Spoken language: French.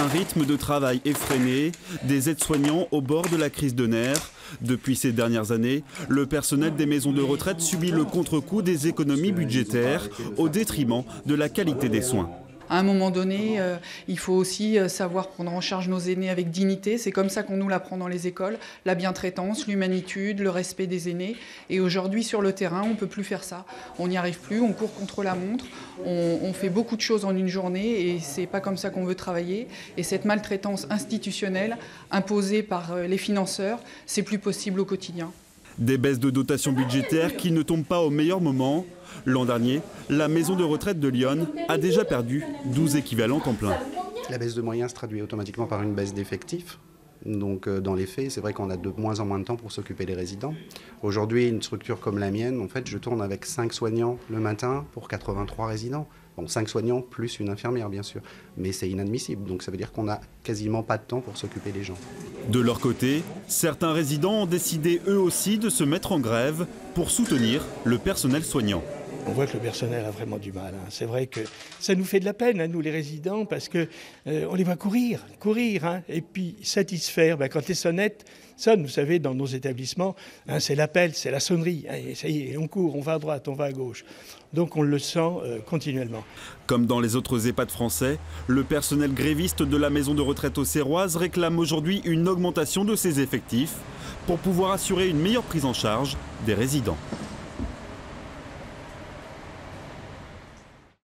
Un rythme de travail effréné, des aides-soignants au bord de la crise de nerfs. Depuis ces dernières années, le personnel des maisons de retraite subit le contre-coup des économies budgétaires au détriment de la qualité des soins. À un moment donné, il faut aussi savoir prendre en charge nos aînés avec dignité. C'est comme ça qu'on nous l'apprend dans les écoles. La bientraitance, l'humanitude, le respect des aînés. Et aujourd'hui, sur le terrain, on ne peut plus faire ça. On n'y arrive plus, on court contre la montre. On fait beaucoup de choses en une journée et c'est pas comme ça qu'on veut travailler. Et cette maltraitance institutionnelle imposée par les financeurs, c'est plus possible au quotidien. Des baisses de dotation budgétaire qui ne tombent pas au meilleur moment. L'an dernier, la maison de retraite de Lyon a déjà perdu 12 équivalents temps plein. La baisse de moyens se traduit automatiquement par une baisse d'effectifs. Donc dans les faits, c'est vrai qu'on a de moins en moins de temps pour s'occuper des résidents. Aujourd'hui, une structure comme la mienne, en fait, je tourne avec 5 soignants le matin pour 83 résidents. Bon, 5 soignants plus une infirmière, bien sûr. Mais c'est inadmissible, donc ça veut dire qu'on n'a quasiment pas de temps pour s'occuper des gens. De leur côté, certains résidents ont décidé eux aussi de se mettre en grève pour soutenir le personnel soignant. On voit que le personnel a vraiment du mal. C'est vrai que ça nous fait de la peine, nous les résidents, parce que on les voit courir, et puis satisfaire. Quand les sonnettes sonnent, vous savez, dans nos établissements, c'est l'appel, c'est la sonnerie. Et ça y est, on court, on va à droite, on va à gauche. Donc on le sent continuellement. Comme dans les autres EHPAD français, le personnel gréviste de la maison de retraite auxerroise réclame aujourd'hui une augmentation de ses effectifs pour pouvoir assurer une meilleure prise en charge des résidents.